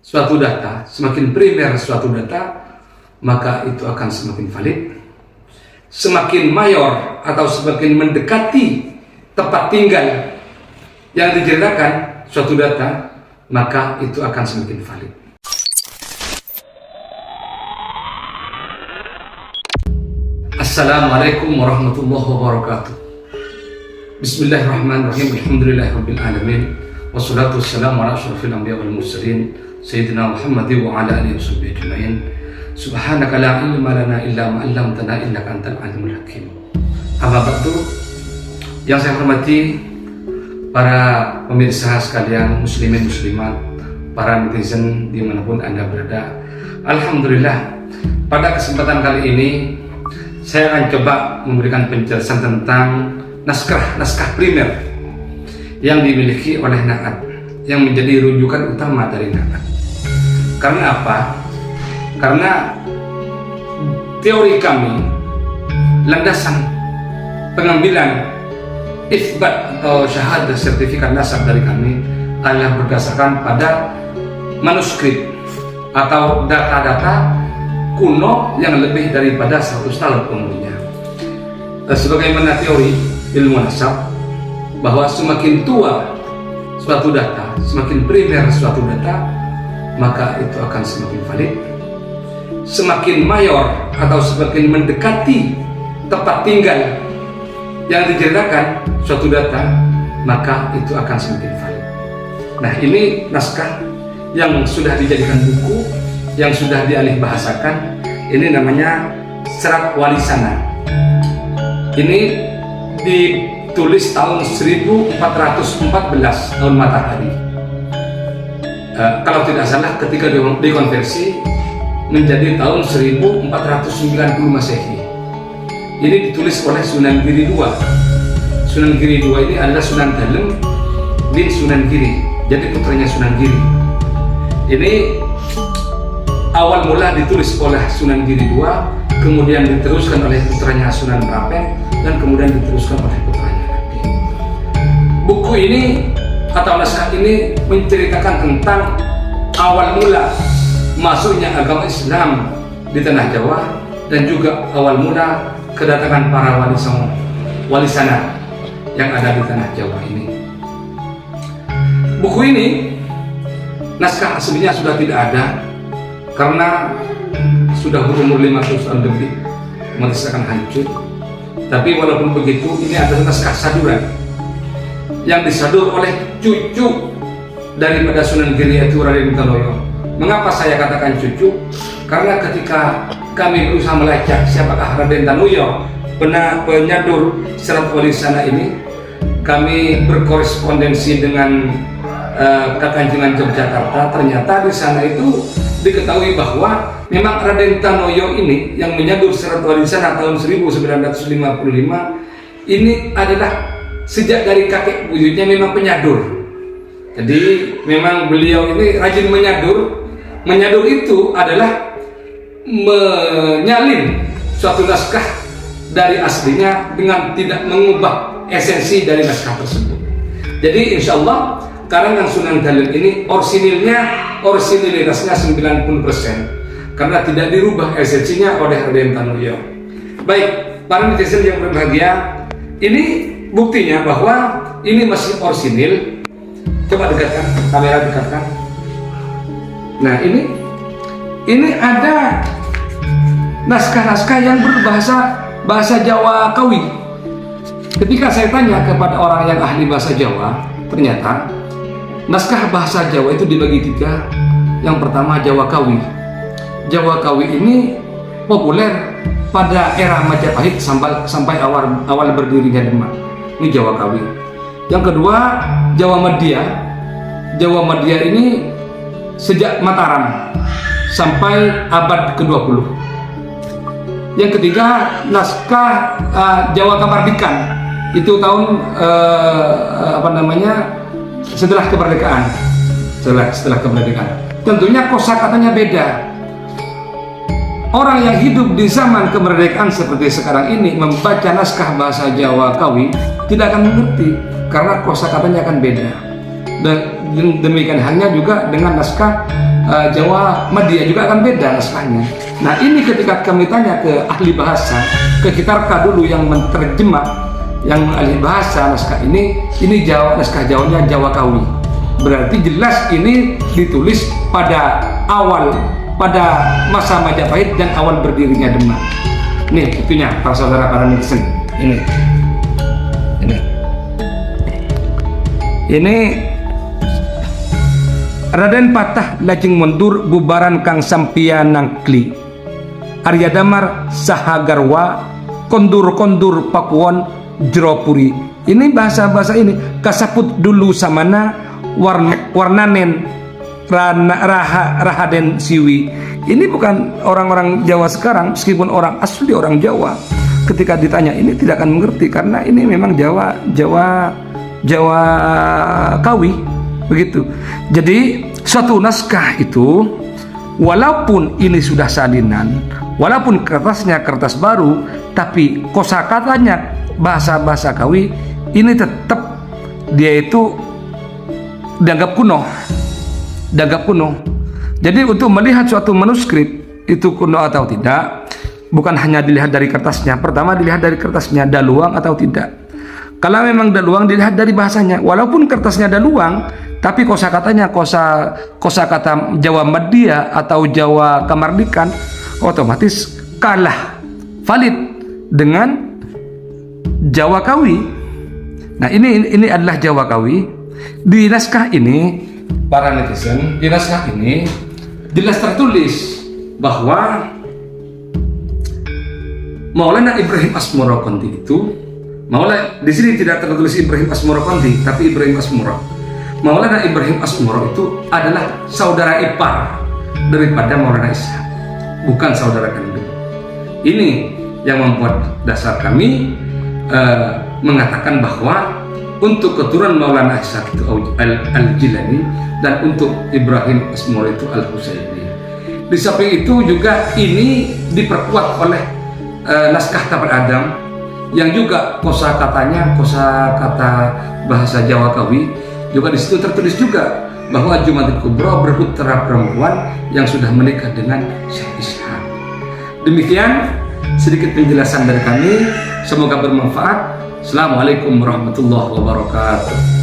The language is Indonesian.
suatu data, semakin primer suatu data, maka itu akan semakin valid. Semakin mayor atau semakin mendekati tempat tinggal yang diceritakan suatu data, maka itu akan semakin valid. Assalamualaikum warahmatullahi wabarakatuh. Bismillahirrahmanirrahim. Alhamdulillahirabbil alamin. Wassalatu wassalamu ala asyrofil anbiya wal mursalin sayyidina Muhammad wa ala alihi washabbihi ajmain. Subhanaka la ilma lana illa ma 'allamtana innaka antal alimul hakim. Amma ba'du. Yang saya hormati para pemirsa sekalian, muslimin muslimat, para netizen dimanapun Anda berada. Alhamdulillah, pada kesempatan kali ini saya akan coba memberikan penjelasan tentang naskah primer yang dimiliki oleh Na'at, yang menjadi rujukan utama dari Na'at. Karena apa? Karena teori kami, landasan pengambilan isbat atau syahadah sertifikat nasab dari kami adalah berdasarkan pada manuskrip atau data-data kuno yang lebih daripada 100 tahun umurnya. Sebagaimana teori ilmu nasab, bahwa semakin tua suatu data, semakin primer suatu data, maka itu akan semakin valid. Semakin mayor atau semakin mendekati tempat tinggal yang diceritakan suatu data, maka itu akan semakin valid. Nah, ini naskah yang sudah dijadikan buku, yang sudah dialih bahasakan. Ini namanya Serat Walisana. Ini ditulis tahun 1414 tahun Matahari. Kalau tidak salah ketika dikonversi menjadi tahun 1490 Masehi. Ini ditulis oleh Sunan Giri II. Sunan Giri II ini adalah Sunan Dalem bin Sunan Giri, jadi putranya Sunan Giri. Ini awal mula ditulis oleh Sunan Giri II, kemudian diteruskan oleh putranya Sunan Merapen, dan kemudian diteruskan oleh putranya lagi. Buku ini atau naskah ini menceritakan tentang awal mula masuknya agama Islam di tanah Jawa, dan juga awal mula kedatangan para wali sana yang ada di tanah Jawa ini. Buku ini naskah aslinya sudah tidak ada karena sudah berumur 500 tahun lebih, otomatis akan hancur. Tapi walaupun begitu, ini adalah naskah saduran yang disadur oleh cucu daripada Sunan Giri, yaitu Raden Tanoyo. Mengapa saya katakan cucu? Karena ketika kami berusaha melacak siapakah Raden Tanoyo, penyadur Serat Walisana ini, kami berkorespondensi dengan Kakanjengan Yogyakarta. Ternyata di sana itu diketahui bahwa memang Raden Tanoyo ini yang menyadur Serat Walisana tahun 1955 ini adalah sejak dari kakek buyutnya memang penyadur. Jadi memang beliau ini rajin menyadur. Menyadur itu adalah menyalin suatu naskah dari aslinya dengan tidak mengubah esensi dari naskah tersebut. Jadi insya Allah karangan Sunan Dalem ini orisinilitasnya 90%, karena tidak dirubah esensinya oleh Raden Tanoyo. Baik, para netizen yang berbahagia, ini buktinya bahwa ini masih orisinil. Coba dekatkan, kamera dekatkan. Nah, ini ada naskah-naskah yang berbahasa Jawa Kawi. Ketika saya tanya kepada orang yang ahli bahasa Jawa, ternyata naskah bahasa Jawa itu dibagi 3. Yang pertama Jawa Kawi. Jawa Kawi ini populer pada era Majapahit sampai awal berdirinya Demak. Ini Jawa Kawi. Yang kedua Jawa Media. Jawa Media ini sejak Mataram sampai abad ke-20. Yang ketiga naskah Jawa Kamardikan, itu tahun setelah kemerdekaan. Setelah kemerdekaan. Tentunya kosakatanya beda. Orang yang hidup di zaman kemerdekaan seperti sekarang ini membaca naskah bahasa Jawa Kawi tidak akan mengerti, karena kosakatanya akan beda. Dan demikian halnya juga dengan naskah Jawa Madya juga akan beda naskahnya. Nah ini ketika kami tanya ke ahli bahasa, ke Kitarka dulu yang menerjemah, yang ahli bahasa naskah ini Jawa, naskah Jawanya Jawa Kawi. Berarti jelas ini ditulis pada masa Majapahit dan awal berdirinya Demak. Nih itunya para saudara para netizen. Ini Raden patah lajeng mundur bubaran kang sampian nangkli Arya Damar sahagarwa kondur pakuwon jeropuri. Ini bahasa ini kasaput dulu samana warnanen rahaden siwi. Ini bukan orang-orang Jawa sekarang, meskipun orang asli orang Jawa ketika ditanya ini tidak akan mengerti karena ini memang Jawa Kawi begitu. Jadi suatu naskah itu walaupun ini sudah salinan, walaupun kertasnya kertas baru, tapi kosakatanya bahasa Kawi ini tetap dia itu dianggap kuno. Jadi untuk melihat suatu manuskrip itu kuno atau tidak, bukan hanya dilihat dari kertasnya. Pertama dilihat dari kertasnya daluang atau tidak. Kalau memang daluang dilihat dari bahasanya. Walaupun kertasnya daluang, tapi kosakatanya kosakata Jawa Madya atau Jawa Kamardikan, otomatis kalah valid dengan Jawa Kawi. Nah ini adalah Jawa Kawi. Di naskah ini para netizen, di naskah ini jelas tertulis bahwa Maulana Ibrahim Asmoro-Konti itu, di sini tidak tertulis Ibrahim Asmoro-Konti, tapi Ibrahim Asmoro. Maulana Ibrahim Asmoro itu adalah saudara ipar daripada Maulana Ishaq, bukan saudara kandung. Ini yang membuat dasar kami mengatakan bahwa untuk keturunan Maulana Ishaq itu Al-Jilani dan untuk Ibrahim Asmoro itu Al-Husaini. Di samping itu juga ini diperkuat oleh naskah Tabur Adam yang juga kosakatanya kosakata bahasa Jawa Kawi, juga di situ tertulis juga bahwa Jumatil Kubro berputra perempuan yang sudah menikah dengan Syekh Ishaq. Demikian sedikit penjelasan dari kami, semoga bermanfaat. Assalamualaikum warahmatullahi wabarakatuh.